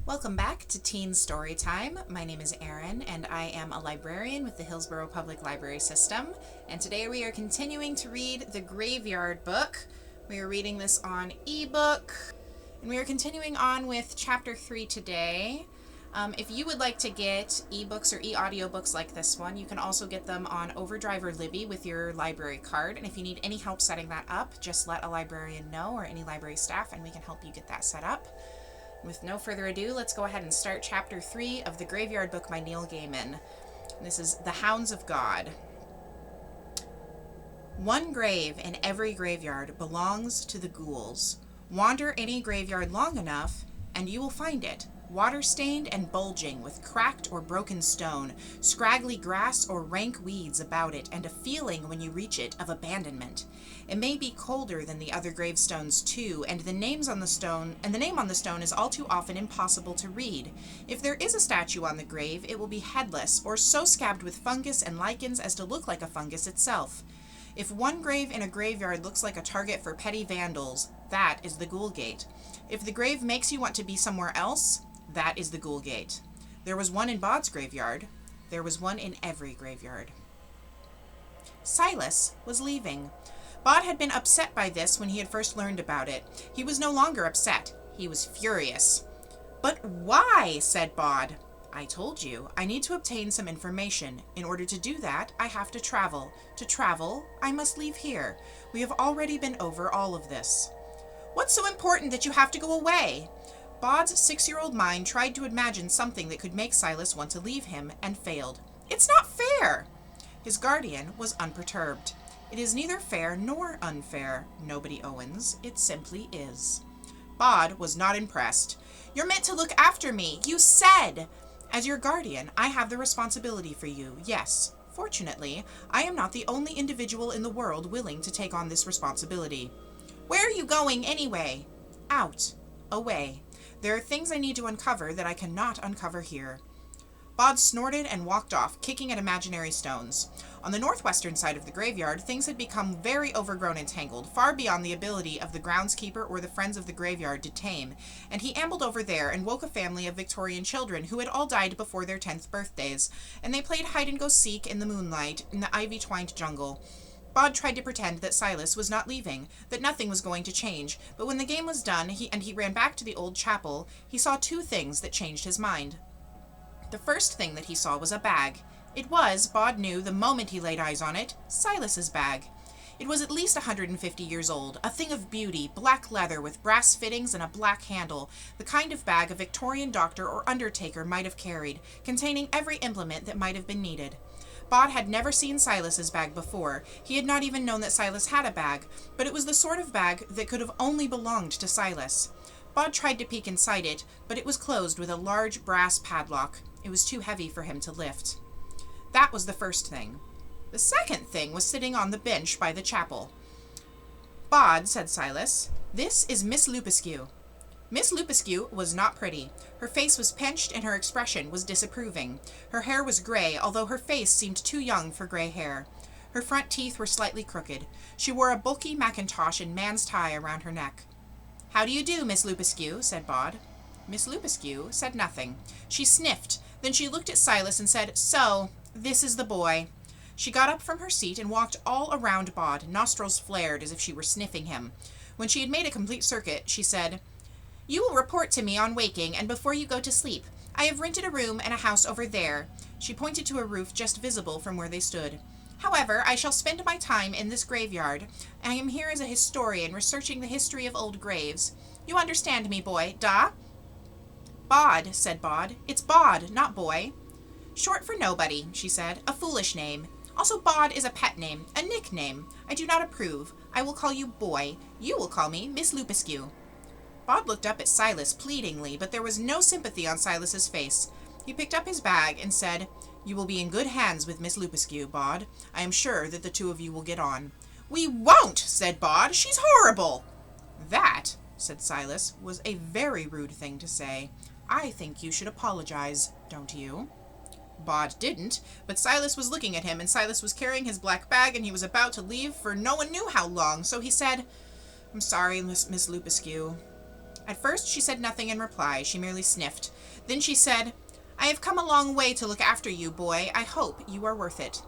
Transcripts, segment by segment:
Welcome back to Teen Storytime. My name is Aryn, and I am a librarian with the Hillsborough Public Library System. And today we are continuing to read The Graveyard Book. We are reading this on ebook, and we are continuing on with Chapter 3 today. If you would like to get ebooks or e-audiobooks like this one, you can also get them on Overdrive or Libby with your library card. And if you need any help setting that up, just let a librarian know or any library staff, and we can help you get that set up. With no further ado, let's go ahead and start Chapter 3 of The Graveyard Book by Neil Gaiman. This is The Hounds of God. One grave in every graveyard belongs to the ghouls. Wander any graveyard long enough, and you will find it, water-stained and bulging with cracked or broken stone, scraggly grass or rank weeds about it, and a feeling when you reach it of abandonment. It may be colder than the other gravestones too, and the name on the stone is all too often impossible to read. If there is a statue on the grave, it will be headless, or so scabbed with fungus and lichens as to look like a fungus itself. If one grave in a graveyard looks like a target for petty vandals, that is the ghoul gate. If the grave makes you want to be somewhere else, that is the ghoul gate. There was one in Bod's graveyard. There was one in every graveyard. Silas was leaving. Bod had been upset by this when he had first learned about it. He was no longer upset. He was furious. "But why?" said Bod. "I told you, I need to obtain some information. In order to do that, I have to travel. To travel, I must leave here. We have already been over all of this." "What's so important that you have to go away?" Bod's 6-year-old mind tried to imagine something that could make Silas want to leave him, and failed. "It's not fair!" His guardian was unperturbed. "It is neither fair nor unfair. Nobody owns. It simply is." Bod was not impressed. "You're meant to look after me. You said." "As your guardian, I have the responsibility for you, yes. Fortunately, I am not the only individual in the world willing to take on this responsibility." "Where are you going anyway?" "Out. Away. There are things I need to uncover that I cannot uncover here." Bod snorted and walked off, kicking at imaginary stones. On the northwestern side of the graveyard, things had become very overgrown and tangled, far beyond the ability of the groundskeeper or the friends of the graveyard to tame, and he ambled over there and woke a family of Victorian children who had all died before their 10th birthdays, and they played hide-and-go-seek in the moonlight in the ivy-twined jungle. Bod tried to pretend that Silas was not leaving, that nothing was going to change, but when the game was done and he ran back to the old chapel, he saw two things that changed his mind. The first thing that he saw was a bag. It was, Bod knew the moment he laid eyes on it, Silas's bag. It was at least 150 years old, a thing of beauty, black leather with brass fittings and a black handle, the kind of bag a Victorian doctor or undertaker might have carried, containing every implement that might have been needed. Bod had never seen Silas's bag before. He had not even known that Silas had a bag, but it was the sort of bag that could have only belonged to Silas. Bod tried to peek inside it, but it was closed with a large brass padlock. It was too heavy for him to lift. That was the first thing. The second thing was sitting on the bench by the chapel. "Bod," said Silas, "this is Miss Lupescu." Miss Lupescu was not pretty. Her face was pinched and her expression was disapproving. Her hair was gray, although her face seemed too young for gray hair. Her front teeth were slightly crooked. She wore a bulky mackintosh and man's tie around her neck. "How do you do, Miss Lupescu?" said Bod. Miss Lupescu said nothing. She sniffed. Then she looked at Silas and said, "So, this is the boy." She got up from her seat and walked all around Bod, nostrils flared as if she were sniffing him. When she had made a complete circuit, she said, "You will report to me on waking and before you go to sleep. I have rented a room and a house over there." She pointed to a roof just visible from where they stood. "However, I shall spend my time in this graveyard. I am here as a historian researching the history of old graves. You understand me, boy, da?" "Bod," said Bod. "It's Bod, not boy." "Short for nobody," she said. "A foolish name. Also, Bod is a pet name, a nickname. I do not approve. I will call you Boy. You will call me Miss Lupescu." Bod looked up at Silas pleadingly, but there was no sympathy on Silas's face. He picked up his bag and said, "You will be in good hands with Miss Lupescu, Bod. I am sure that the two of you will get on." "We won't," said Bod. "She's horrible." "That," said Silas, "was a very rude thing to say. I think you should apologize, don't you?" Bod didn't, but Silas was looking at him, and Silas was carrying his black bag, and he was about to leave for no one knew how long, so he said, "I'm sorry, Miss Lupescu." At first she said nothing in reply. She merely sniffed. Then she said, "I have come a long way to look after you, boy. I hope you are worth it."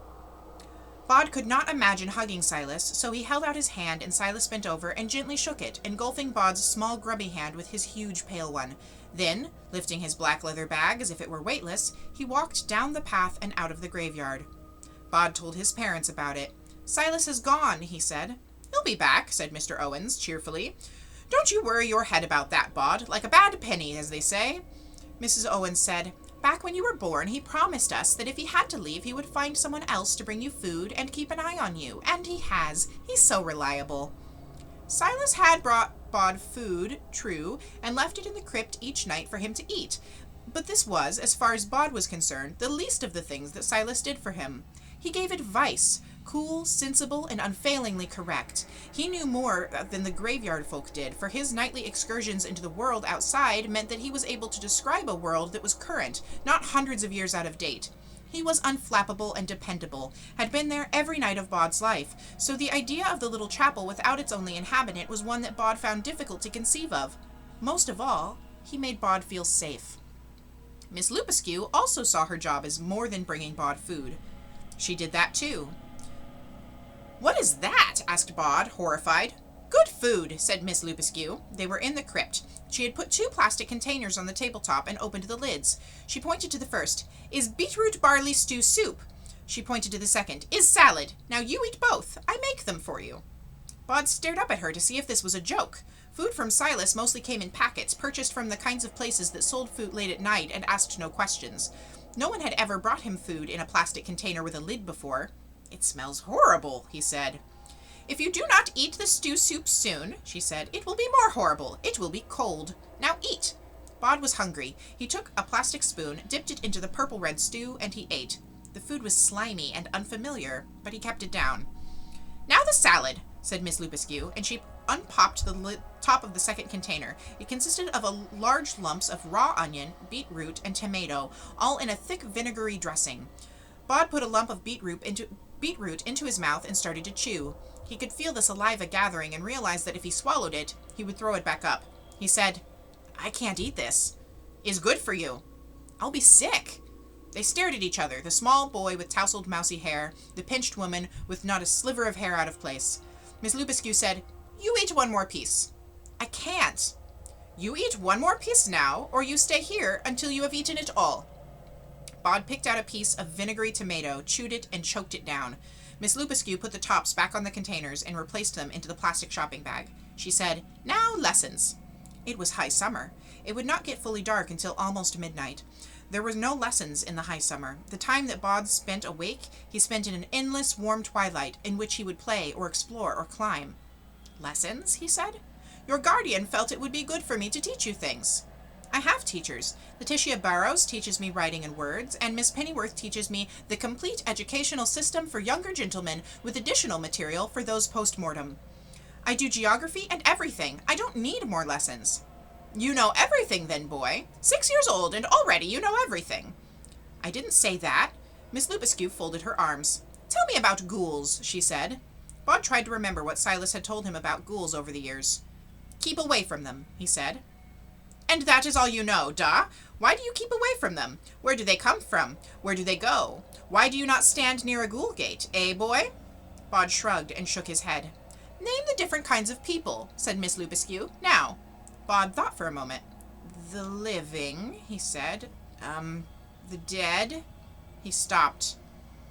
Bod could not imagine hugging Silas, so he held out his hand and Silas bent over and gently shook it, engulfing Bod's small grubby hand with his huge pale one. Then, lifting his black leather bag as if it were weightless, he walked down the path and out of the graveyard. Bod told his parents about it. "Silas is gone," he said. "He'll be back," said Mr. Owens cheerfully. "Don't you worry your head about that, Bod, like a bad penny, as they say." Mrs. Owens said, "Back when you were born, he promised us that if he had to leave, he would find someone else to bring you food and keep an eye on you, and he has. He's so reliable." Silas had brought Bod food, true, and left it in the crypt each night for him to eat, but this was, as far as Bod was concerned, the least of the things that Silas did for him. He gave advice, cool, sensible, and unfailingly correct. He knew more than the graveyard folk did, for his nightly excursions into the world outside meant that he was able to describe a world that was current, not hundreds of years out of date. He was unflappable and dependable, had been there every night of Bod's life, so the idea of the little chapel without its only inhabitant was one that Bod found difficult to conceive of. Most of all, he made Bod feel safe. Miss Lupescu also saw her job as more than bringing Bod food. She did that too. "What is that?" asked Bod, horrified. "Good food," said Miss Lupescu. They were in the crypt. She had put 2 plastic containers on the tabletop and opened the lids. She pointed to the first. "Is beetroot barley stew soup?" She pointed to the second. "Is salad. Now you eat both. I make them for you." Bod stared up at her to see if this was a joke. Food from Silas mostly came in packets, purchased from the kinds of places that sold food late at night and asked no questions. No one had ever brought him food in a plastic container with a lid before. "It smells horrible," he said. "If you do not eat the stew soup soon," she said, "it will be more horrible. It will be cold. Now eat." Bod was hungry. He took a plastic spoon, dipped it into the purple-red stew, and he ate. The food was slimy and unfamiliar, but he kept it down. "Now the salad," said Miss Lupescu, and she unpopped the top of the second container. It consisted of large lumps of raw onion, beetroot, and tomato, all in a thick vinegary dressing. Bod put a lump of beetroot into his mouth and started to chew. He could feel the saliva gathering and realized that if he swallowed it, he would throw it back up. He said, "I can't eat this. It's good for you." "I'll be sick." They stared at each other, the small boy with tousled mousy hair, the pinched woman with not a sliver of hair out of place. Miss Lupescu said, "You eat one more piece." "I can't." "You eat one more piece now, or you stay here until you have eaten it all." Bod picked out a piece of vinegary tomato, chewed it, and choked it down. Miss Lupescu put the tops back on the containers and replaced them into the plastic shopping bag. She said, "Now lessons." It was high summer. It would not get fully dark until almost midnight. There were no lessons in the high summer. The time that Bod spent awake, he spent in an endless warm twilight in which he would play or explore or climb. "Lessons?" he said. "Your guardian felt it would be good for me to teach you things." "I have teachers. Letitia Barrows teaches me writing and words, and Miss Pennyworth teaches me the complete educational system for younger gentlemen with additional material for those post-mortem. I do geography and everything. I don't need more lessons." "You know everything then, boy. 6 years old, and already you know everything." "I didn't say that." Miss Lupescu folded her arms. "Tell me about ghouls," she said. Bod tried to remember what Silas had told him about ghouls over the years. "Keep away from them," he said. "And that is all you know, duh? Why do you keep away from them? Where do they come from? Where do they go? Why do you not stand near a ghoul gate, eh, boy?" Bod shrugged and shook his head. "Name the different kinds of people," said Miss Lupescu. "Now." Bod thought for a moment. "The living," he said. The dead." He stopped.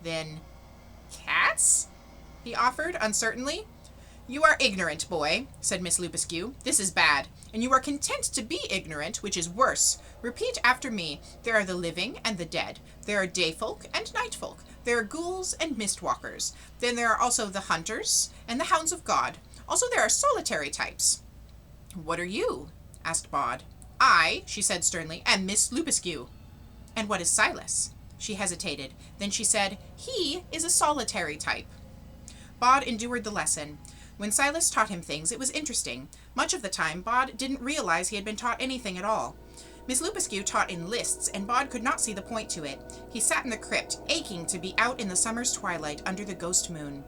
Then, "Cats?" he offered uncertainly. "You are ignorant, boy," said Miss Lupescu. "This is bad. And you are content to be ignorant, which is worse. Repeat after me. There are the living and the dead. There are day folk and night folk. There are ghouls and mistwalkers. Then there are also the hunters and the hounds of God. Also there are solitary types." "What are you?" asked Bod. "I," she said sternly, "am Miss Lupescu." "And what is Silas?" She hesitated. Then she said, "He is a solitary type." Bod endured the lesson. When Silas taught him things, it was interesting. Much of the time, Bod didn't realize he had been taught anything at all. Miss Lupescu taught in lists, and Bod could not see the point to it. He sat in the crypt, aching to be out in the summer's twilight under the ghost moon.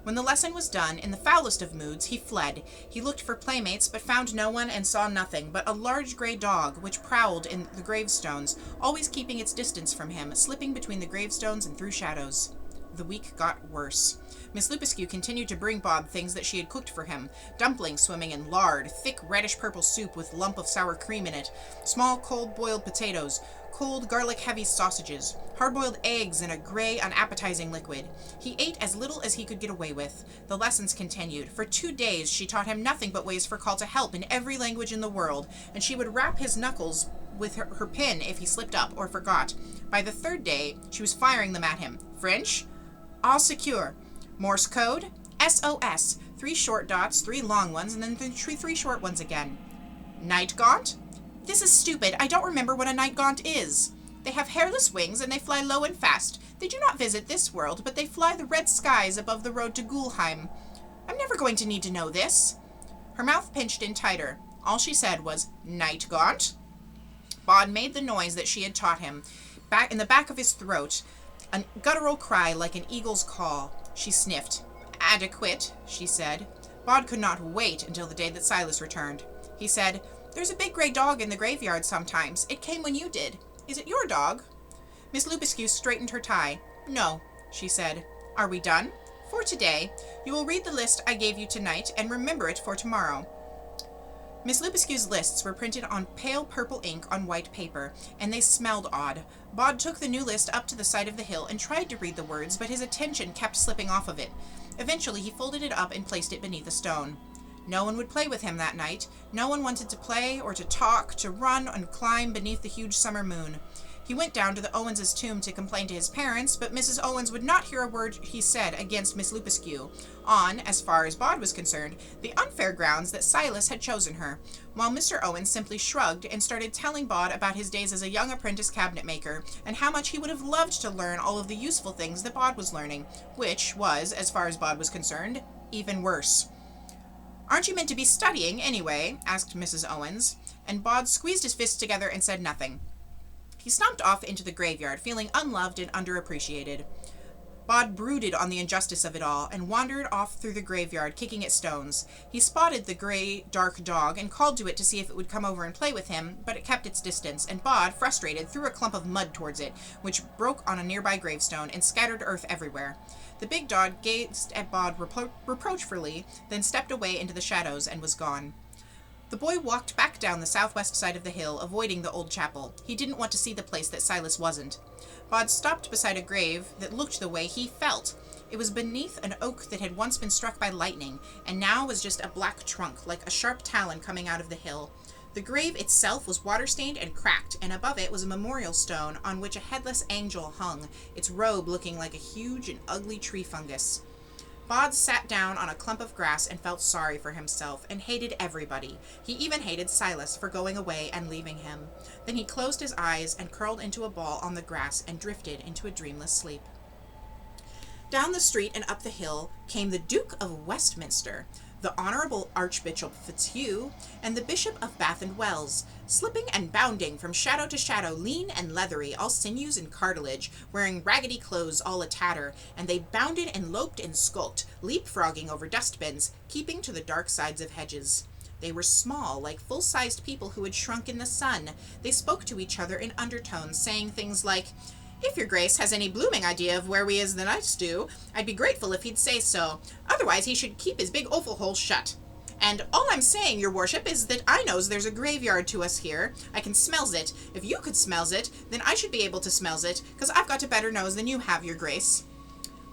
When the lesson was done, in the foulest of moods, he fled. He looked for playmates, but found no one and saw nothing but a large grey dog, which prowled in the gravestones, always keeping its distance from him, slipping between the gravestones and through shadows. The week got worse. Miss Lupescu continued to bring Bob things that she had cooked for him. Dumplings swimming in lard, thick reddish-purple soup with lump of sour cream in it, small cold-boiled potatoes, cold garlic-heavy sausages, hard-boiled eggs in a grey, unappetizing liquid. He ate as little as he could get away with. The lessons continued. For 2 days she taught him nothing but ways for call to help in every language in the world, and she would rap his knuckles with her pin if he slipped up or forgot. By the 3rd day, she was firing them at him. French? All secure. Morse code? SOS. 3 short dots, 3 long ones, and then 3 short ones again. Night gaunt? This is stupid. I don't remember what a night gaunt is. They have hairless wings, and they fly low and fast. They do not visit this world, but they fly the red skies above the road to Gulheim. I'm never going to need to know this. Her mouth pinched in tighter. All she said was, Night gaunt? Bod made the noise that she had taught him, back in the back of his throat, a guttural cry like an eagle's call. She sniffed. Adequate, she said. Bod could not wait until the day that Silas returned. He said, There's a big grey dog in the graveyard sometimes. It came when you did. Is it your dog? Miss Lupescu straightened her tie. No, she said. Are we done? For today. You will read the list I gave you tonight and remember it for tomorrow. Miss Lupescu's lists were printed on pale purple ink on white paper, and they smelled odd. Bod took the new list up to the side of the hill and tried to read the words, but his attention kept slipping off of it. Eventually he folded it up and placed it beneath a stone. No one would play with him that night. No one wanted to play or to talk, to run and climb beneath the huge summer moon. He went down to the Owens' tomb to complain to his parents, but Mrs. Owens would not hear a word he said against Miss Lupescu, on, as far as Bod was concerned, the unfair grounds that Silas had chosen her, while Mr. Owens simply shrugged and started telling Bod about his days as a young apprentice cabinet-maker, and how much he would have loved to learn all of the useful things that Bod was learning, which was, as far as Bod was concerned, even worse. Aren't you meant to be studying, anyway? Asked Mrs. Owens, and Bod squeezed his fists together and said nothing. He stomped off into the graveyard, feeling unloved and underappreciated. Bod brooded on the injustice of it all, and wandered off through the graveyard, kicking at stones. He spotted the grey, dark dog, and called to it to see if it would come over and play with him, but it kept its distance, and Bod, frustrated, threw a clump of mud towards it, which broke on a nearby gravestone, and scattered earth everywhere. The big dog gazed at Bod reproachfully, then stepped away into the shadows, and was gone. The boy walked back down the southwest side of the hill, avoiding the old chapel. He didn't want to see the place that Silas wasn't. Bod stopped beside a grave that looked the way he felt. It was beneath an oak that had once been struck by lightning, and now was just a black trunk, like a sharp talon coming out of the hill. The grave itself was water-stained and cracked, and above it was a memorial stone on which a headless angel hung, its robe looking like a huge and ugly tree fungus. Bod sat down on a clump of grass and felt sorry for himself, and hated everybody. He even hated Silas for going away and leaving him. Then he closed his eyes and curled into a ball on the grass and drifted into a dreamless sleep. Down the street and up the hill came the Duke of Westminster, the Honourable Archbishop Fitzhugh, and the Bishop of Bath and Wells, slipping and bounding from shadow to shadow, lean and leathery, all sinews and cartilage, wearing raggedy clothes all a-tatter, and they bounded and loped and skulked, leapfrogging over dustbins, keeping to the dark sides of hedges. They were small, like full-sized people who had shrunk in the sun. They spoke to each other in undertones, saying things like, If your grace has any blooming idea of where we is the nights do, I'd be grateful if he'd say so. Otherwise he should keep his big offal hole shut. And all I'm saying, your worship, is that I knows there's a graveyard to us here. I can smells it. If you could smells it, then I should be able to smells it, 'cause I've got a better nose than you have, your grace.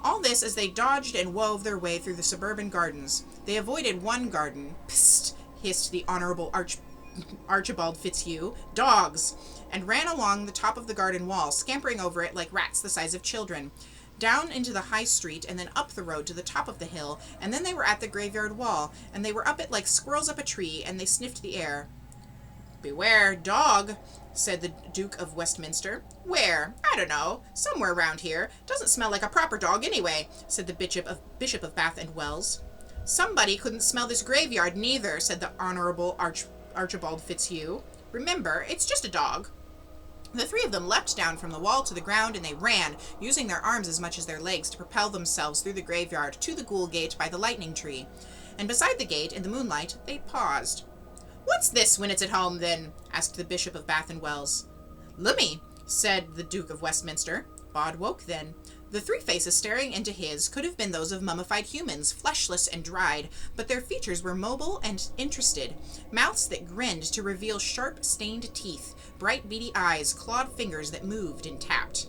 All this as they dodged and wove their way through the suburban gardens. They avoided one garden. Psst, hissed the Honourable Archibald Fitzhugh. Dogs! And ran along the top of the garden wall, scampering over it like rats the size of children. Down into the high street, and then up the road to the top of the hill, and then they were at the graveyard wall, and they were up it like squirrels up a tree, and they sniffed the air. Beware, dog, said the Duke of Westminster. Where? I don't know. Somewhere round here. Doesn't smell like a proper dog anyway, said the Bishop of Bath and Wells. Somebody couldn't smell this graveyard neither, said the Honourable Archibald Fitzhugh. Remember, it's just a dog. The three of them leapt down from the wall to the ground, and they ran, using their arms as much as their legs to propel themselves through the graveyard to the ghoul gate by the lightning tree. And beside the gate, in the moonlight, they paused. "What's this when it's at home, then?" asked the Bishop of Bath and Wells. "Lummy," said the Duke of Westminster. Bod woke then. The three faces staring into his could have been those of mummified humans, fleshless and dried, but their features were mobile and interested, mouths that grinned to reveal sharp, stained teeth, bright, beady eyes, clawed fingers that moved and tapped.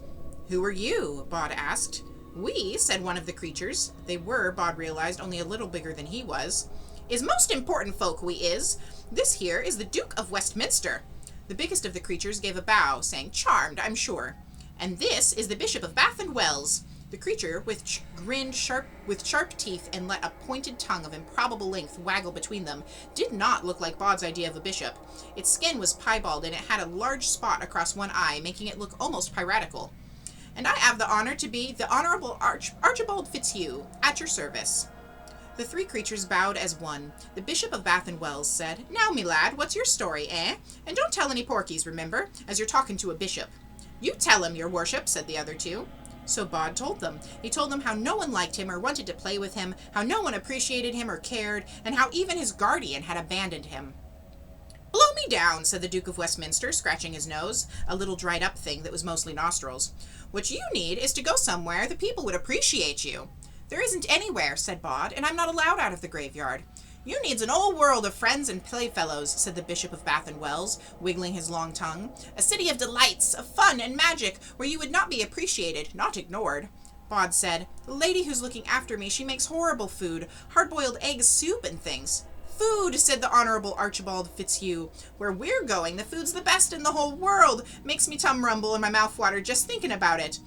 "Who are you?" Bod asked. "We," said one of the creatures. They were, Bod realized, only a little bigger than he was. "Is most important folk, we is. This here is the Duke of Westminster." The biggest of the creatures gave a bow, saying, "Charmed, I'm sure." "And this is the Bishop of Bath and Wells." The creature, grinned with sharp teeth and let a pointed tongue of improbable length waggle between them, did not look like Bod's idea of a bishop. Its skin was piebald, and it had a large spot across one eye, making it look almost piratical. "And I have the honor to be the Honorable Archibald Fitzhugh, at your service." The three creatures bowed as one. The Bishop of Bath and Wells said, "Now, me lad, what's your story, eh? And don't tell any porkies, remember, as you're talking to a bishop." "You tell him, your worship," said the other two. So Bod told them. He told them how no one liked him or wanted to play with him, how no one appreciated him or cared, and how even his guardian had abandoned him. "Blow me down," said the Duke of Westminster, scratching his nose, a little dried-up thing that was mostly nostrils. "What you need is to go somewhere the people would appreciate you." "There isn't anywhere," said Bod, "and I'm not allowed out of the graveyard." "You needs an old world of friends and playfellows," said the Bishop of Bath and Wells, wiggling his long tongue. "A city of delights, of fun and magic, where you would not be appreciated, not ignored." Bod said, "The lady who's looking after me, she makes horrible food, hard-boiled eggs, soup, and things." "Food," said the Honorable Archibald Fitzhugh. "Where we're going, the food's the best in the whole world. Makes me tum rumble and my mouth water just thinking about it."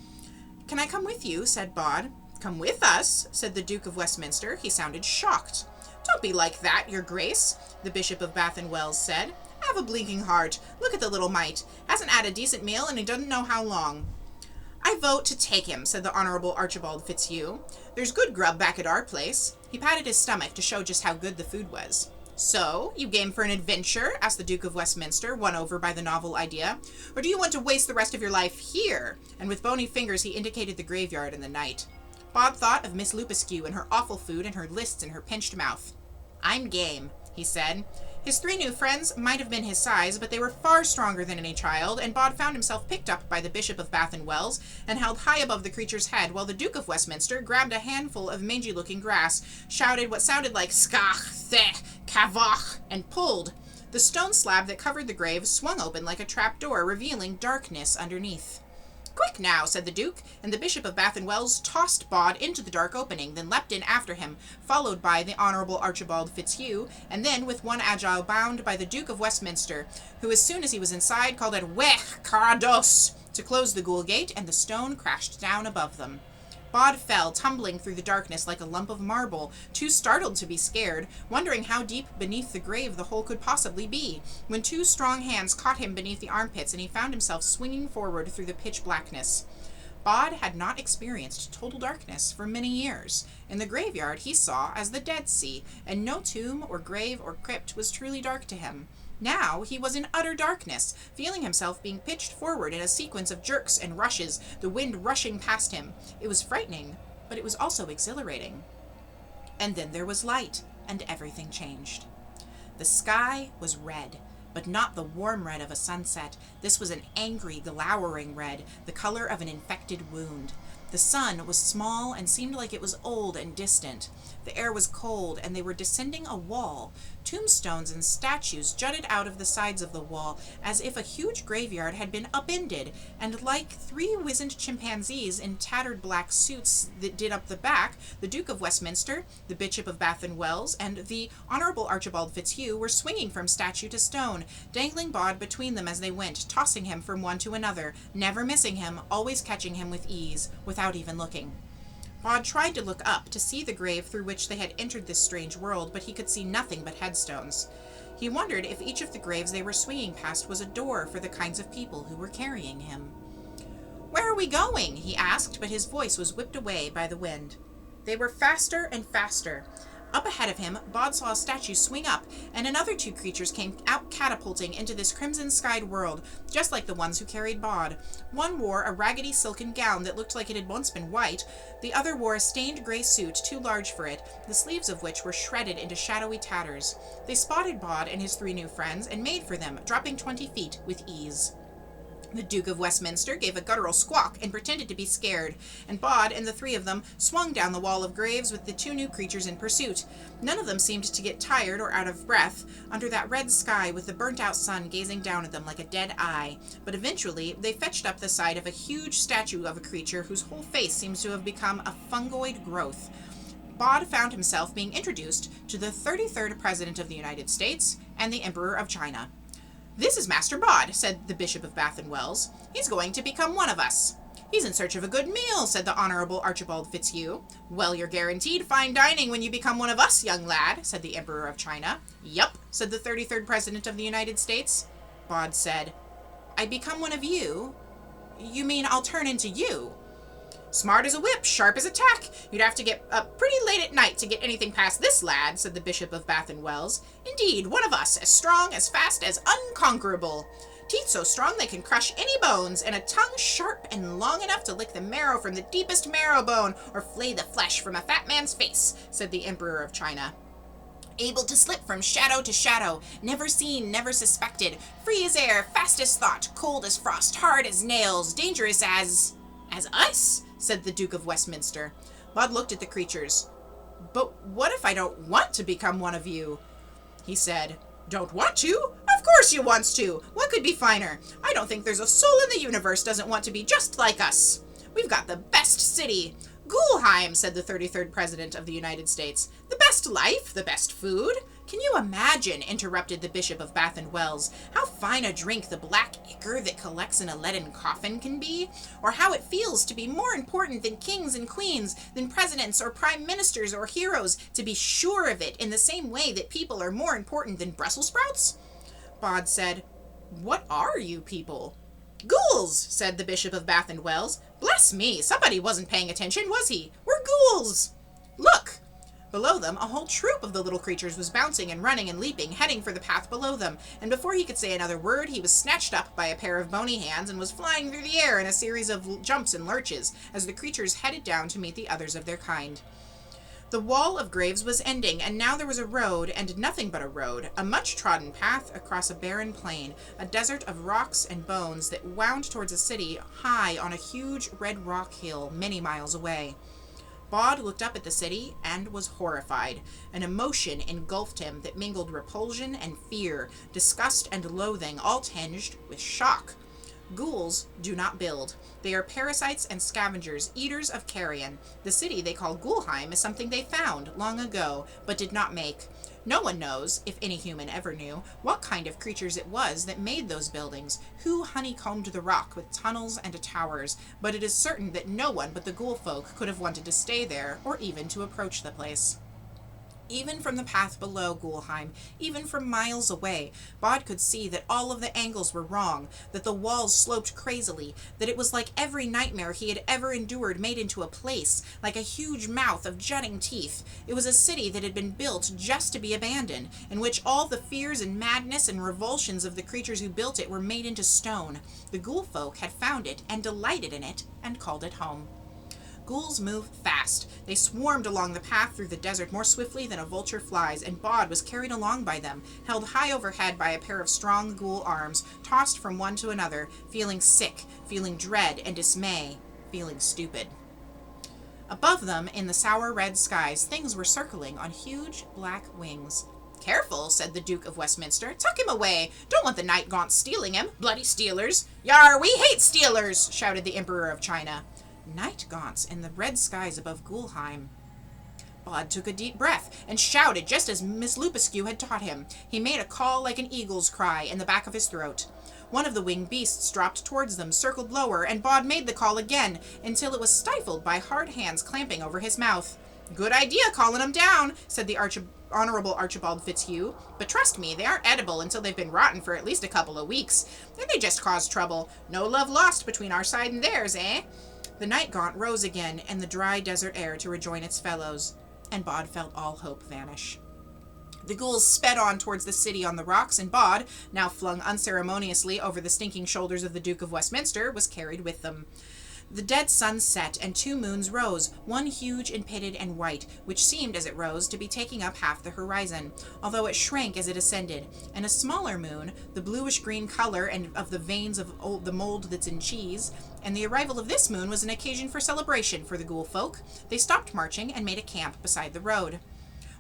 "Can I come with you?" said Bod. "Come with us?" said the Duke of Westminster. He sounded shocked. "Don't be like that, your grace," the Bishop of Bath and Wells said. "Have a blinking heart. Look at the little mite. Hasn't had a decent meal, and he doesn't know how long." "I vote to take him," said the Honorable Archibald Fitzhugh. "There's good grub back at our place." He patted his stomach to show just how good the food was. "So, you game for an adventure?" asked the Duke of Westminster, won over by the novel idea. "Or do you want to waste the rest of your life here?" And with bony fingers he indicated the graveyard and the night. Bod thought of Miss Lupescu and her awful food and her lists and her pinched mouth. "I'm game," he said. His three new friends might have been his size, but they were far stronger than any child, and Bod found himself picked up by the Bishop of Bath and Wells and held high above the creature's head, while the Duke of Westminster grabbed a handful of mangy-looking grass, shouted what sounded like "Skach, the, Kavoch," and pulled. The stone slab that covered the grave swung open like a trap-door, revealing darkness underneath. "Quick now," said the Duke, and the Bishop of Bath and Wells tossed Bod into the dark opening, then leapt in after him, followed by the Honorable Archibald Fitzhugh, and then with one agile bound by the Duke of Westminster, who as soon as he was inside called out "Wech, Carados!" to close the ghoul gate, and the stone crashed down above them. Bod fell, tumbling through the darkness like a lump of marble, too startled to be scared, wondering how deep beneath the grave the hole could possibly be, when two strong hands caught him beneath the armpits and he found himself swinging forward through the pitch blackness. Bod had not experienced total darkness for many years. In the graveyard he saw as the Dead Sea, and no tomb or grave or crypt was truly dark to him. Now he was in utter darkness, feeling himself being pitched forward in a sequence of jerks and rushes, the wind rushing past him. It was frightening, but it was also exhilarating. And then there was light, and everything changed. The sky was red, but not the warm red of a sunset. This was an angry, glowering red, the color of an infected wound. The sun was small and seemed like it was old and distant. The air was cold, and they were descending a wall. Tombstones and statues jutted out of the sides of the wall, as if a huge graveyard had been upended, and like three wizened chimpanzees in tattered black suits that did up the back, the Duke of Westminster, the Bishop of Bath and Wells, and the Honorable Archibald Fitzhugh were swinging from statue to stone, dangling Bod between them as they went, tossing him from one to another, never missing him, always catching him with ease, without even looking. Bod tried to look up to see the grave through which they had entered this strange world, but he could see nothing but headstones. He wondered if each of the graves they were swinging past was a door for the kinds of people who were carrying him. "Where are we going?" he asked, but his voice was whipped away by the wind. They were faster and faster. Up ahead of him, Bod saw a statue swing up, and another two creatures came out catapulting into this crimson-skied world, just like the ones who carried Bod. One wore a raggedy silken gown that looked like it had once been white. The other wore a stained gray suit too large for it, the sleeves of which were shredded into shadowy tatters. They spotted Bod and his three new friends and made for them, dropping 20 feet with ease. The Duke of Westminster gave a guttural squawk and pretended to be scared, and Bod and the three of them swung down the wall of graves with the two new creatures in pursuit. None of them seemed to get tired or out of breath under that red sky with the burnt-out sun gazing down at them like a dead eye, but eventually they fetched up the side of a huge statue of a creature whose whole face seems to have become a fungoid growth. Bod found himself being introduced to the 33rd President of the United States and the Emperor of China. "This is Master Bod," said the Bishop of Bath and Wells. "He's going to become one of us." "He's in search of a good meal," said the Honorable Archibald Fitzhugh. "Well, you're guaranteed fine dining when you become one of us, young lad," said the Emperor of China. "Yup," said the 33rd President of the United States. Bod said, "I become one of you? You mean I'll turn into you?" "Smart as a whip, sharp as a tack. You'd have to get up pretty late at night to get anything past this lad," said the Bishop of Bath and Wells. "Indeed, one of us, as strong, as fast, as unconquerable. Teeth so strong they can crush any bones, and a tongue sharp and long enough to lick the marrow from the deepest marrow bone, or flay the flesh from a fat man's face," said the Emperor of China. "Able to slip from shadow to shadow, never seen, never suspected, free as air, fast as thought, cold as frost, hard as nails, dangerous as us," said the Duke of Westminster. Bod looked at the creatures. "But what if I don't want to become one of you?" He said, "Don't want to? Of course you want to. What could be finer? I don't think there's a soul in the universe doesn't want to be just like us. We've got the best city. Ghoulheim," said the 33rd President of the United States. "The best life, the best food. Can you imagine," interrupted the Bishop of Bath and Wells, "how fine a drink the black ichor that collects in a leaden coffin can be? Or how it feels to be more important than kings and queens, than presidents or prime ministers or heroes, to be sure of it in the same way that people are more important than Brussels sprouts?" Bod said, "What are you people?" "Ghouls," said the Bishop of Bath and Wells. "Bless me, somebody wasn't paying attention, was he? We're ghouls. Look!" Below them, a whole troop of the little creatures was bouncing and running and leaping, heading for the path below them, and before he could say another word, he was snatched up by a pair of bony hands and was flying through the air in a series of jumps and lurches as the creatures headed down to meet the others of their kind. The wall of graves was ending, and now there was a road, and nothing but a road, a much-trodden path across a barren plain, a desert of rocks and bones that wound towards a city high on a huge red rock hill many miles away. Bod looked up at the city and was horrified. An emotion engulfed him that mingled repulsion and fear, disgust and loathing, all tinged with shock. Ghouls do not build. They are parasites and scavengers, eaters of carrion. The city they call Ghoulheim is something they found long ago, but did not make. No one knows, if any human ever knew, what kind of creatures it was that made those buildings, who honeycombed the rock with tunnels and towers, but it is certain that no one but the ghoul folk could have wanted to stay there, or even to approach the place. Even from the path below Ghoulheim, even from miles away, Bod could see that all of the angles were wrong, that the walls sloped crazily, that it was like every nightmare he had ever endured made into a place, like a huge mouth of jutting teeth. It was a city that had been built just to be abandoned, in which all the fears and madness and revulsions of the creatures who built it were made into stone. The ghoul folk had found it and delighted in it and called it home. Ghouls move fast. They swarmed along the path through the desert more swiftly than a vulture flies, and Bod was carried along by them, held high overhead by a pair of strong ghoul arms, tossed from one to another, feeling sick, feeling dread and dismay, feeling stupid. Above them, in the sour red skies, things were circling on huge black wings. "Careful," said the Duke of Westminster. "Tuck him away. Don't want the night gaunts stealing him. Bloody stealers." "Yar, we hate stealers," shouted the Emperor of China. Night gaunts in the red skies above Ghoulheim. Bod took a deep breath and shouted just as Miss Lupescu had taught him. He made a call like an eagle's cry in the back of his throat. One of the winged beasts dropped towards them, circled lower, and Bod made the call again until it was stifled by hard hands clamping over his mouth. "Good idea calling them down," said the Honorable Archibald Fitzhugh. "But trust me, they aren't edible until they've been rotten for at least a couple of weeks. Then they just cause trouble. No love lost between our side and theirs, eh?" The night gaunt rose again in the dry desert air to rejoin its fellows. and Bod felt all hope vanish. The ghouls sped on towards the city on the rocks, and Bod, now flung unceremoniously over the stinking shoulders of the Duke of Westminster, was carried with them. The dead sun set, and 2 moons rose, one huge and pitted and white, which seemed, as it rose, to be taking up half the horizon, although it shrank as it ascended, and a smaller moon, the bluish-green color and of the veins of the mold that's in cheese, and the arrival of this moon was an occasion for celebration for the ghoul folk. They stopped marching and made a camp beside the road.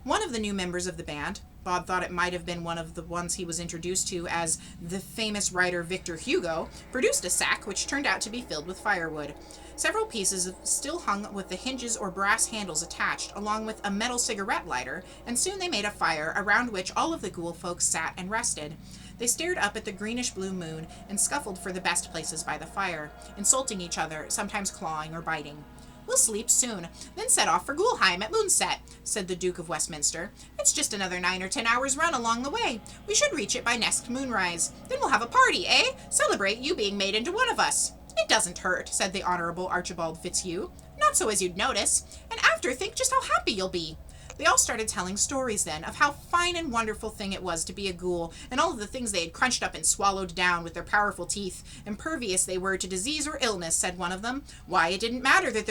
One of the new members of the band, Bod thought it might have been one of the ones he was introduced to as the famous writer Victor Hugo, produced a sack which turned out to be filled with firewood. Several pieces still hung with the hinges or brass handles attached, along with a metal cigarette lighter, and soon they made a fire around which all of the ghoul folk sat and rested. They stared up at the greenish-blue moon and scuffled for the best places by the fire, insulting each other, sometimes clawing or biting. "We'll sleep soon, then set off for Ghoulheim at moonset," said the Duke of Westminster. "It's just another 9 or 10 hours' run along the way. We should reach it by next moonrise. Then we'll have a party, eh? Celebrate you being made into one of us." "It doesn't hurt," said the Honourable Archibald Fitzhugh. "Not so as you'd notice. And after, think just how happy you'll be." They all started telling stories then of how fine and wonderful thing it was to be a ghoul, and all of the things they had crunched up and swallowed down with their powerful teeth. Impervious they were to disease or illness, said one of them. Why, it didn't matter that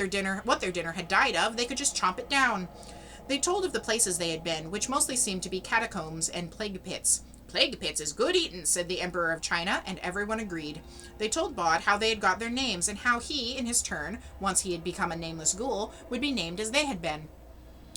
what their dinner had died of, they could just chomp it down. They told of the places they had been, which mostly seemed to be catacombs and plague pits. "Plague pits is good eatin'," said the Emperor of China, and everyone agreed. They told Bod how they had got their names, and how he, in his turn, once he had become a nameless ghoul, would be named as they had been.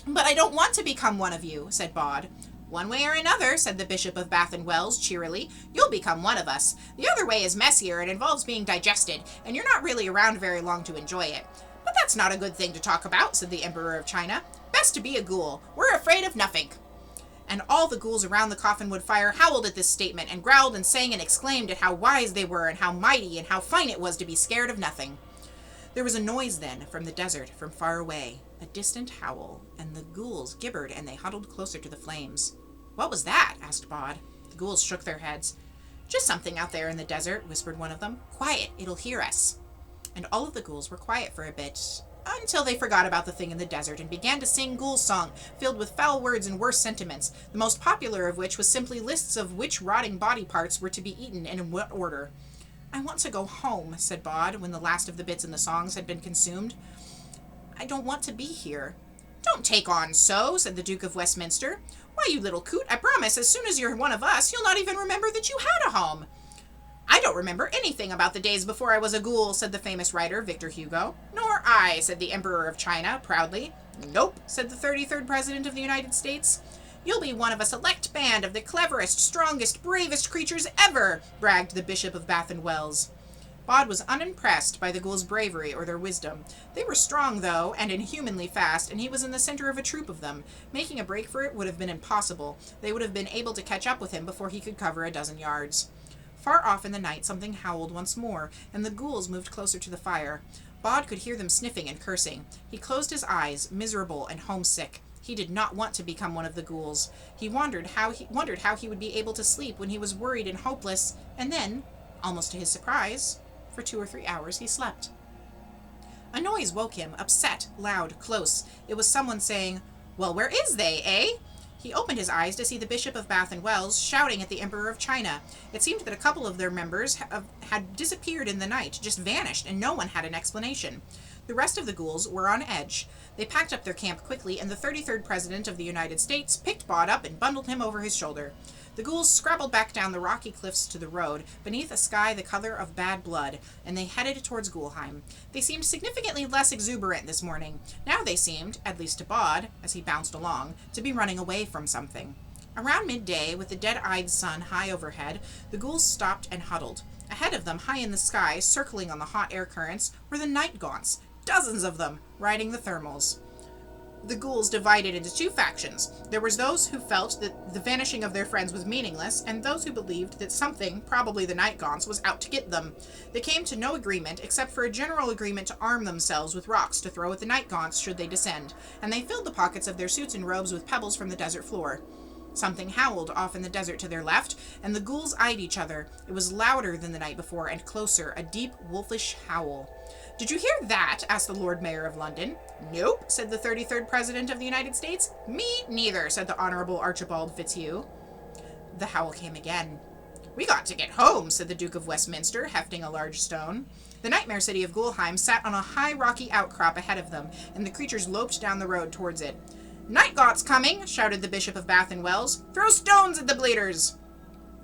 "But I don't want to become one of you," said Bod. "One way or another," said the Bishop of Bath and Wells cheerily, "you'll become one of us. The other way is messier and involves being digested, and you're not really around very long to enjoy it." "But that's not a good thing to talk about," said the Emperor of China. "Best to be a ghoul. We're afraid of nothing." And all the ghouls around the coffinwood fire howled at this statement, and growled and sang and exclaimed at how wise they were, and how mighty, and how fine it was to be scared of nothing. There was a noise then, from the desert, from far away, a distant howl, and the ghouls gibbered, and they huddled closer to the flames. "What was that?" asked Bod. The ghouls shook their heads. "Just something out there in the desert," whispered one of them. "Quiet, it'll hear us." And all of the ghouls were quiet for a bit, until they forgot about the thing in the desert and began to sing ghoul song, filled with foul words and worse sentiments, the most popular of which was simply lists of which rotting body parts were to be eaten and in what order. "I want to go home," said Bod, when the last of the bits in the songs had been consumed. "I don't want to be here." "Don't take on so," said the Duke of Westminster. "Why, you little coot, I promise as soon as you're one of us, you'll not even remember that you had a home." "I don't remember anything about the days before I was a ghoul," said the famous writer Victor Hugo. "Nor I," said the Emperor of China, proudly. "Nope," said the 33rd President of the United States. "You'll be one of a select band of the cleverest, strongest, bravest creatures ever," bragged the Bishop of Bath and Wells. Bod was unimpressed by the ghouls' bravery or their wisdom. They were strong, though, and inhumanly fast, and he was in the center of a troop of them. Making a break for it would have been impossible. They would have been able to catch up with him before he could cover a dozen yards. Far off in the night something howled once more, and the ghouls moved closer to the fire. Bod could hear them sniffing and cursing. He closed his eyes, miserable and homesick. He did not want to become one of the ghouls. He wondered how he would be able to sleep when he was worried and hopeless, and then, almost to his surprise, for 2 or 3 hours he slept. A noise woke him, upset, loud, close. It was someone saying, "Well, where is they, eh?" He opened his eyes to see the Bishop of Bath and Wells shouting at the Emperor of China. It seemed that a couple of their members had disappeared in the night, just vanished, and no one had an explanation. The rest of the ghouls were on edge. They packed up their camp quickly, and the 33rd President of the United States picked Bod up and bundled him over his shoulder. The ghouls scrabbled back down the rocky cliffs to the road, beneath a sky the color of bad blood, and they headed towards Ghoulheim. They seemed significantly less exuberant this morning. Now they seemed, at least to Bod, as he bounced along, to be running away from something. Around midday, with the dead-eyed sun high overhead, the ghouls stopped and huddled. Ahead of them, high in the sky, circling on the hot air currents, were the night gaunts, dozens of them, riding the thermals. The ghouls divided into 2 factions. There was those who felt that the vanishing of their friends was meaningless, and those who believed that something, probably the night gaunts, was out to get them. They came to no agreement, except for a general agreement to arm themselves with rocks to throw at the night gaunts should they descend, and they filled the pockets of their suits and robes with pebbles from the desert floor. Something howled off in the desert to their left, and the ghouls eyed each other. It was louder than the night before and closer, a deep, wolfish howl. "Did you hear that?" asked the Lord Mayor of London. "Nope," said the 33rd President of the United States. "Me neither," said the Honorable Archibald Fitzhugh. The howl came again. "We got to get home," said the Duke of Westminster, hefting a large stone. The nightmare city of Ghoulheim sat on a high rocky outcrop ahead of them, and the creatures loped down the road towards it. "Nightgaunt's coming!" shouted the Bishop of Bath and Wells. "Throw stones at the bleeders!"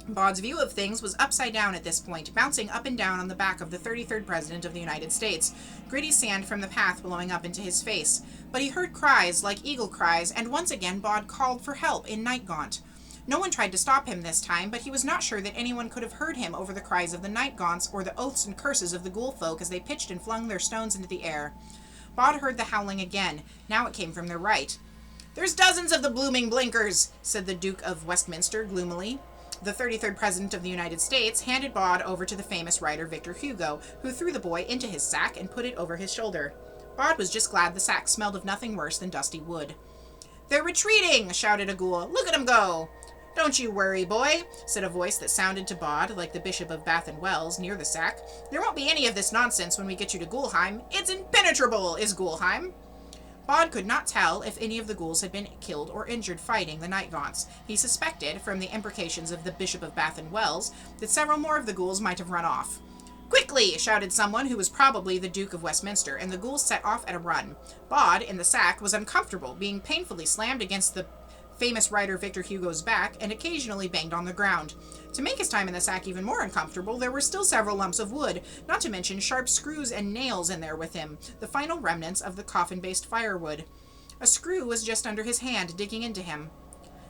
Bod's view of things was upside down at this point, bouncing up and down on the back of the 33rd President of the United States, gritty sand from the path blowing up into his face. But he heard cries like eagle cries, and once again Bod called for help in Nightgaunt. No one tried to stop him this time, but he was not sure that anyone could have heard him over the cries of the Nightgaunts or the oaths and curses of the ghoul folk as they pitched and flung their stones into the air. Bod heard the howling again. Now it came from their right. "There's dozens of the blooming blinkers," said the Duke of Westminster gloomily. The 33rd President of the United States handed Bod over to the famous writer Victor Hugo, who threw the boy into his sack and put it over his shoulder. Bod was just glad the sack smelled of nothing worse than dusty wood. "They're retreating!" shouted a ghoul. "Look at 'em go!" "Don't you worry, boy," said a voice that sounded to Bod like the Bishop of Bath and Wells near the sack. "There won't be any of this nonsense when we get you to Ghoulheim. It's impenetrable, is Ghoulheim." Bod could not tell if any of the ghouls had been killed or injured fighting the Nightgaunts. He suspected, from the imprecations of the Bishop of Bath and Wells, that several more of the ghouls might have run off. "Quickly!" shouted someone who was probably the Duke of Westminster, and the ghouls set off at a run. Bod, in the sack, was uncomfortable, being painfully slammed against the famous writer Victor Hugo's back and occasionally banged on the ground. To make his time in the sack even more uncomfortable, there were still several lumps of wood, not to mention sharp screws and nails in there with him, the final remnants of the coffin-based firewood. A screw was just under his hand, digging into him.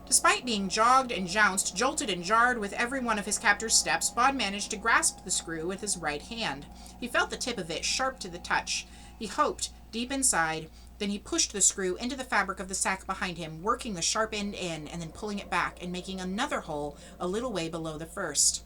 Despite being jogged and jounced, jolted and jarred with every one of his captor's steps, Bod managed to grasp the screw with his right hand. He felt the tip of it sharp to the touch. He hoped, deep inside. Then he pushed the screw into the fabric of the sack behind him, working the sharp end in and then pulling it back and making another hole a little way below the first.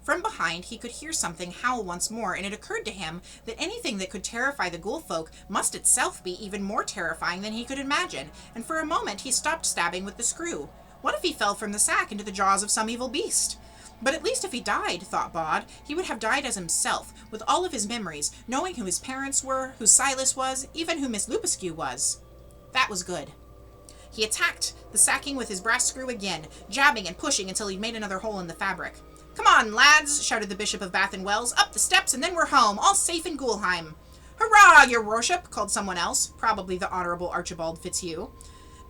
From behind, he could hear something howl once more, and it occurred to him that anything that could terrify the ghoul folk must itself be even more terrifying than he could imagine, and for a moment he stopped stabbing with the screw. What if he fell from the sack into the jaws of some evil beast? But at least if he died, thought Bod, he would have died as himself, with all of his memories, knowing who his parents were, who Silas was, even who Miss Lupescu was. That was good. He attacked the sacking with his brass screw again, jabbing and pushing until he'd made another hole in the fabric. "Come on, lads," shouted the Bishop of Bath and Wells. "Up the steps, and then we're home, all safe in Ghoulheim." "Hurrah, your worship," called someone else, probably the Honorable Archibald Fitzhugh.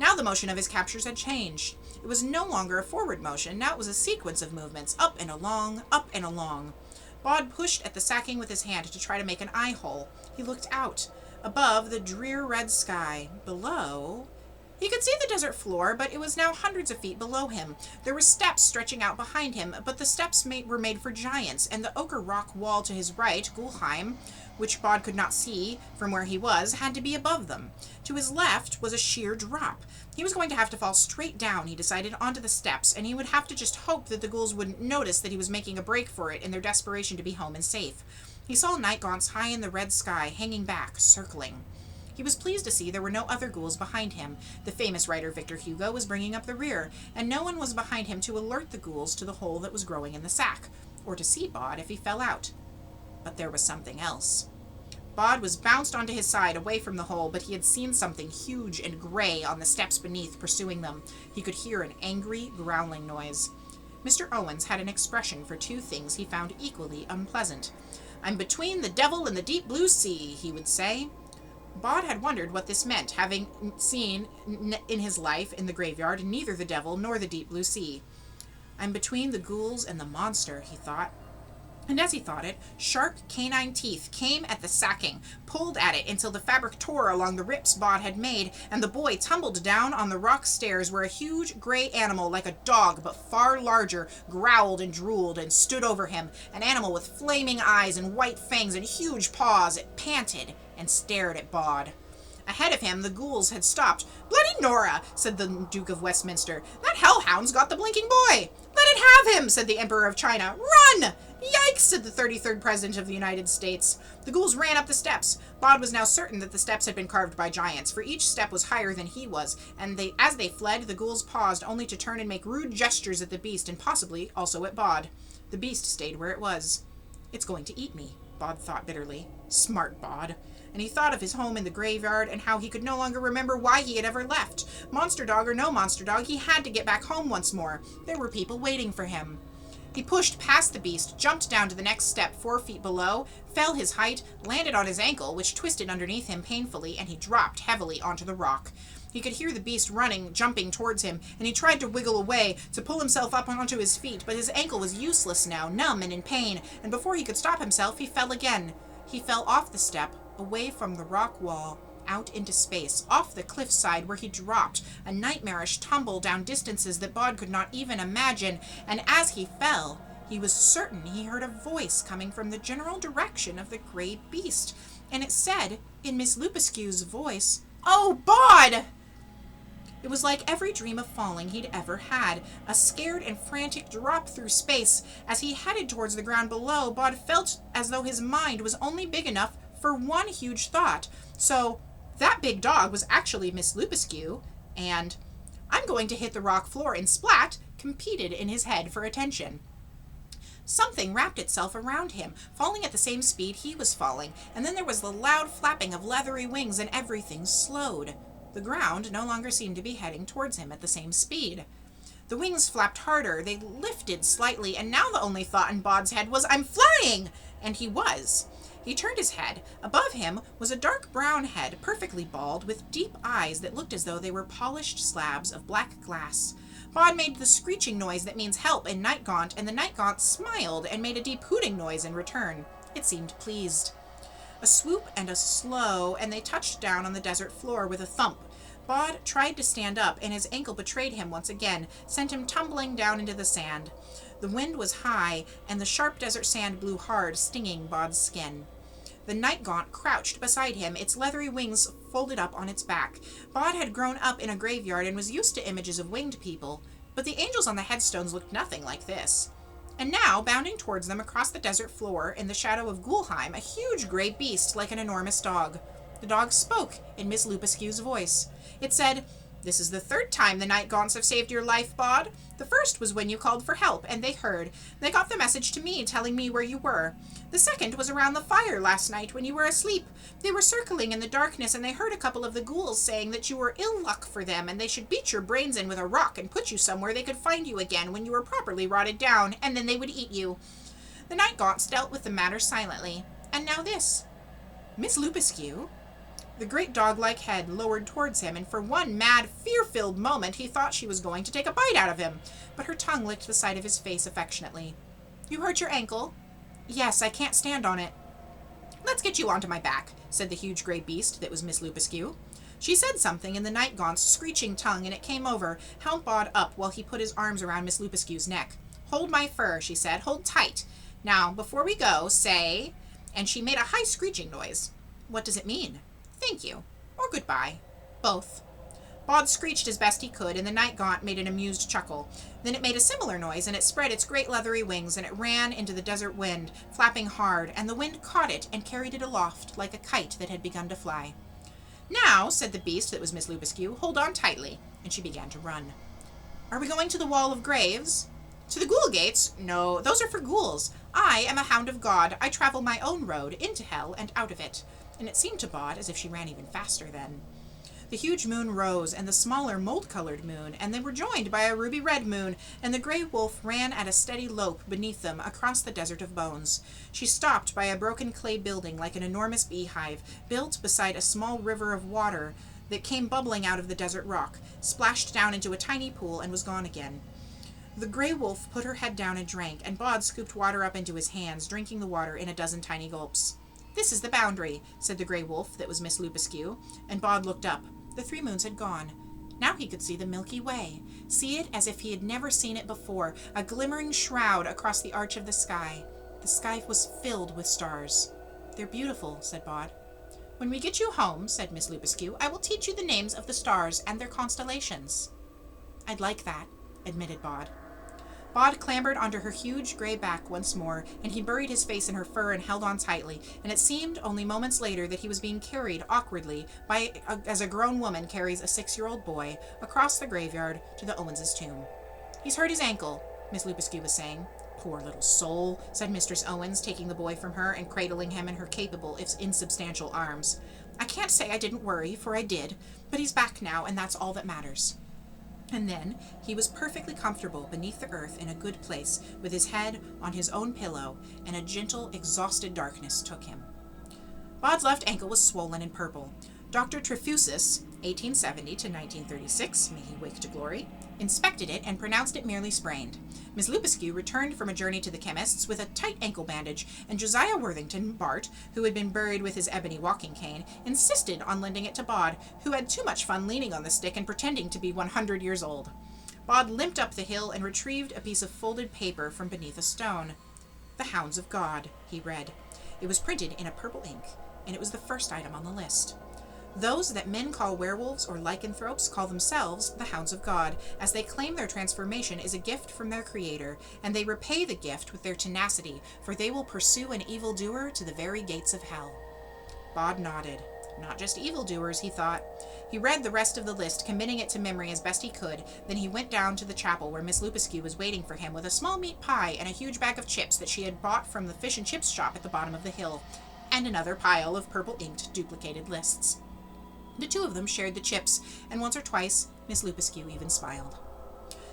Now the motion of his captures had changed. It was no longer a forward motion, now it was a sequence of movements, up and along, up and along. Bod pushed at the sacking with his hand to try to make an eye hole. He looked out. Above, the drear red sky. Below... He could see the desert floor, but it was now hundreds of feet below him. There were steps stretching out behind him, but the steps were made for giants, and the ochre rock wall to his right, Ghoulheim, which Bod could not see from where he was, had to be above them. To his left was a sheer drop. He was going to have to fall straight down, he decided, onto the steps, and he would have to just hope that the ghouls wouldn't notice that he was making a break for it in their desperation to be home and safe. He saw Nightgaunts high in the red sky, hanging back, circling. He was pleased to see there were no other ghouls behind him. The famous writer Victor Hugo was bringing up the rear, and no one was behind him to alert the ghouls to the hole that was growing in the sack, or to see Bod if he fell out. But there was something else. Bod was bounced onto his side, away from the hole, but he had seen something huge and gray on the steps beneath, pursuing them. He could hear an angry, growling noise. Mr. Owens had an expression for two things he found equally unpleasant. "I'm between the devil and the deep blue sea," he would say. Bod had wondered what this meant, having seen in his life in the graveyard neither the devil nor the deep blue sea. "I'm between the ghouls and the monster," he thought. And as he thought it, sharp canine teeth came at the sacking, pulled at it until the fabric tore along the rips Bod had made, and the boy tumbled down on the rock stairs where a huge gray animal, like a dog but far larger, growled and drooled and stood over him, an animal with flaming eyes and white fangs and huge paws. It panted and stared at Bod. Ahead of him, the ghouls had stopped. "Bloody Nora," said the Duke of Westminster. "That hellhound's got the blinking boy." "Let it have him," said the Emperor of China. "Run!" "Yikes," said the 33rd President of the United States. The ghouls ran up the steps. Bod was now certain that the steps had been carved by giants, for each step was higher than he was, and as they fled, the ghouls paused only to turn and make rude gestures at the beast and possibly also at Bod. The beast stayed where it was. "It's going to eat me," Bod thought bitterly. Smart Bod. And he thought of his home in the graveyard and how he could no longer remember why he had ever left. Monster dog or no monster dog, he had to get back home once more. There were people waiting for him. He pushed past the beast, jumped down to the next step 4 feet below, fell his height, landed on his ankle, which twisted underneath him painfully, and he dropped heavily onto the rock. He could hear the beast running, jumping towards him, and he tried to wiggle away, to pull himself up onto his feet, but his ankle was useless now, numb and in pain, and before he could stop himself, he fell again. He fell off the step, away from the rock wall, out into space, off the cliffside where he dropped, a nightmarish tumble down distances that Bod could not even imagine, and as he fell, he was certain he heard a voice coming from the general direction of the gray beast, and it said, in Miss Lupescu's voice, "Oh, Bod!" It was like every dream of falling he'd ever had, a scared and frantic drop through space. As he headed towards the ground below, Bod felt as though his mind was only big enough for one huge thought. So, that big dog was actually Miss Lupescu, and "I'm going to hit the rock floor and splat" competed in his head for attention. Something wrapped itself around him, falling at the same speed he was falling, and then there was the loud flapping of leathery wings and everything slowed. The ground no longer seemed to be heading towards him at the same speed. The wings flapped harder, they lifted slightly, and now the only thought in Bod's head was, "I'm flying!" And he was. He turned his head. Above him was a dark brown head, perfectly bald, with deep eyes that looked as though they were polished slabs of black glass. Bod made the screeching noise that means help in Night Gaunt, and the Night Gaunt smiled and made a deep hooting noise in return. It seemed pleased. A swoop and a slow, and they touched down on the desert floor with a thump. Bod tried to stand up, and his ankle betrayed him once again, sent him tumbling down into the sand. The wind was high, and the sharp desert sand blew hard, stinging Bod's skin. The Night Gaunt crouched beside him, its leathery wings folded up on its back. Bod had grown up in a graveyard and was used to images of winged people, but the angels on the headstones looked nothing like this. And now, bounding towards them across the desert floor, in the shadow of Ghoulheim, a huge gray beast like an enormous dog. The dog spoke in Miss Lupescu's voice. It said, "This is the 3rd time the Night Gaunts have saved your life, Bod. The first was when you called for help, and they heard. They got the message to me, telling me where you were. The second was around the fire last night when you were asleep. They were circling in the darkness, and they heard a couple of the ghouls saying that you were ill luck for them, and they should beat your brains in with a rock and put you somewhere they could find you again when you were properly rotted down, and then they would eat you. The Night Gaunts dealt with the matter silently. And now this." "Miss Lupescu?" The great dog-like head lowered towards him, and for one mad, fear-filled moment he thought she was going to take a bite out of him, but her tongue licked the side of his face affectionately. "You hurt your ankle?" "Yes, I can't stand on it." "Let's get you onto my back," said the huge gray beast that was Miss Lupescu. She said something in the Night Gaunt's screeching tongue, and it came over, held Bod up while he put his arms around Miss Lupescu's neck. "Hold my fur," she said. "Hold tight. Now, before we go, say..." And she made a high screeching noise. "What does it mean?" "Thank you." Or goodbye. Both. Bod screeched as best he could, and the Night Gaunt made an amused chuckle. Then it made a similar noise, and it spread its great leathery wings, and it ran into the desert wind, flapping hard, and the wind caught it and carried it aloft like a kite that had begun to fly. "Now," said the beast that was Miss Lupescu, "hold on tightly," and she began to run. "Are we going to the Wall of Graves?" "To the Ghoul Gates? No, those are for ghouls. I am a Hound of God. I travel my own road, into hell and out of it." And it seemed to Bod as if she ran even faster then. The huge moon rose, and the smaller mold-colored moon, and they were joined by a ruby-red moon, and the gray wolf ran at a steady lope beneath them across the desert of bones. She stopped by a broken clay building like an enormous beehive, built beside a small river of water that came bubbling out of the desert rock, splashed down into a tiny pool, and was gone again. The gray wolf put her head down and drank, and Bod scooped water up into his hands, drinking the water in a dozen tiny gulps. "This is the boundary," said the gray wolf that was Miss Lupescu, and Bod looked up. The 3 moons had gone. Now he could see the Milky Way, see it as if he had never seen it before, a glimmering shroud across the arch of the sky. The sky was filled with stars. "They're beautiful," said Bod. "When we get you home," said Miss Lupescu, "I will teach you the names of the stars and their constellations." "I'd like that," admitted Bod. Bod clambered onto her huge gray back once more, and he buried his face in her fur and held on tightly, and it seemed only moments later that he was being carried awkwardly as a grown woman carries a 6-year-old boy across the graveyard to the Owens' tomb. "He's hurt his ankle," Miss Lupescu was saying. Poor little soul, said Mistress Owens, taking the boy from her and cradling him in her capable, if insubstantial, arms. I can't say I didn't worry, for I did, but he's back now, and that's all that matters. And then he was perfectly comfortable beneath the earth in a good place, with his head on his own pillow, and a gentle, exhausted darkness took him. Bod's left ankle was swollen and purple. Dr. Trefusis, 1870 to 1936, may he wake to glory, inspected it and pronounced it merely sprained. Miss Lupescu returned from a journey to the chemist's with a tight ankle bandage, and Josiah Worthington, Bart, who had been buried with his ebony walking cane, insisted on lending it to Bod, who had too much fun leaning on the stick and pretending to be 100 years old. Bod limped up the hill and retrieved a piece of folded paper from beneath a stone. "The Hounds of God," he read. It was printed in a purple ink, and it was the first item on the list. Those that men call werewolves or lycanthropes call themselves the Hounds of God, as they claim their transformation is a gift from their Creator, and they repay the gift with their tenacity, for they will pursue an evildoer to the very gates of hell. Bod nodded. Not just evildoers, he thought. He read the rest of the list, committing it to memory as best he could. Then he went down to the chapel where Miss Lupescu was waiting for him with a small meat pie and a huge bag of chips that she had bought from the fish and chips shop at the bottom of the hill, and another pile of purple-inked duplicated lists. The two of them shared the chips, and once or twice Miss Lupescu even smiled.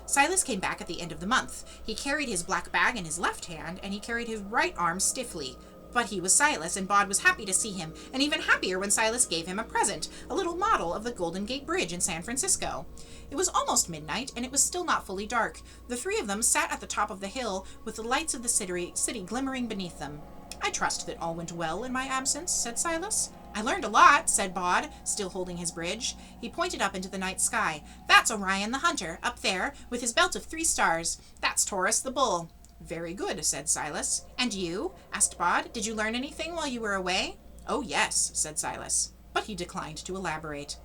Silas came back at the end of the month. He carried his black bag in his left hand, and he carried his right arm stiffly. But he was Silas, and Bod was happy to see him, and even happier when Silas gave him a present, a little model of the Golden Gate Bridge in San Francisco. It was almost midnight, and it was still not fully dark. The three of them sat at the top of the hill, with the lights of the city glimmering beneath them. "I trust that all went well in my absence," said Silas. "I learned a lot," said Bod, still holding his bridge. He pointed up into the night sky. "That's Orion the Hunter, up there, with his belt of 3 stars. That's Taurus the Bull." "Very good," said Silas. "And you?" asked Bod. "Did you learn anything while you were away?" "Oh, yes," said Silas. But he declined to elaborate.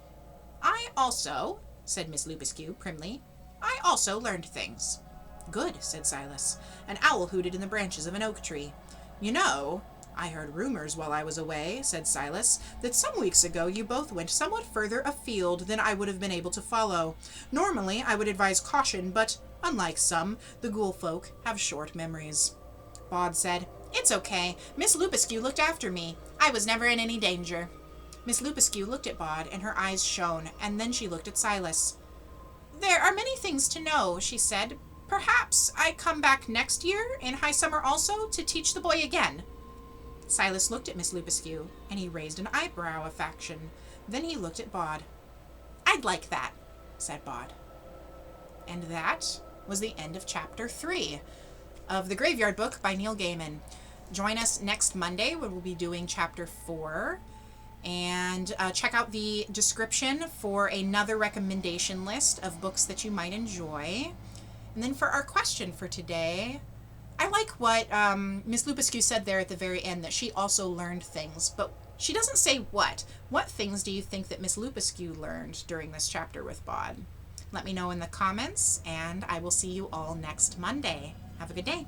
"I also," said Miss Lupescu primly, "I also learned things." "Good," said Silas. An owl hooted in the branches of an oak tree. "You know, I heard rumors while I was away," said Silas, "that some weeks ago you both went somewhat further afield than I would have been able to follow. Normally, I would advise caution, but, unlike some, the ghoul folk have short memories." Bod said, "It's okay. Miss Lupescu looked after me. I was never in any danger." Miss Lupescu looked at Bod, and her eyes shone, and then she looked at Silas. "There are many things to know," she said. "Perhaps I come back next year, in high summer also, to teach the boy again." Silas looked at Miss Lupescu, and he raised an eyebrow of faction. Then he looked at Bod. "I'd like that," said Bod. And that was the end of Chapter 3 of The Graveyard Book by Neil Gaiman. Join us next Monday when we'll be doing Chapter 4. And check out the description for another recommendation list of books that you might enjoy. And then for our question for today, I like what Miss Lupescu said there at the very end, that she also learned things, but she doesn't say what. What things do you think that Miss Lupescu learned during this chapter with Bod? Let me know in the comments, and I will see you all next Monday. Have a good day.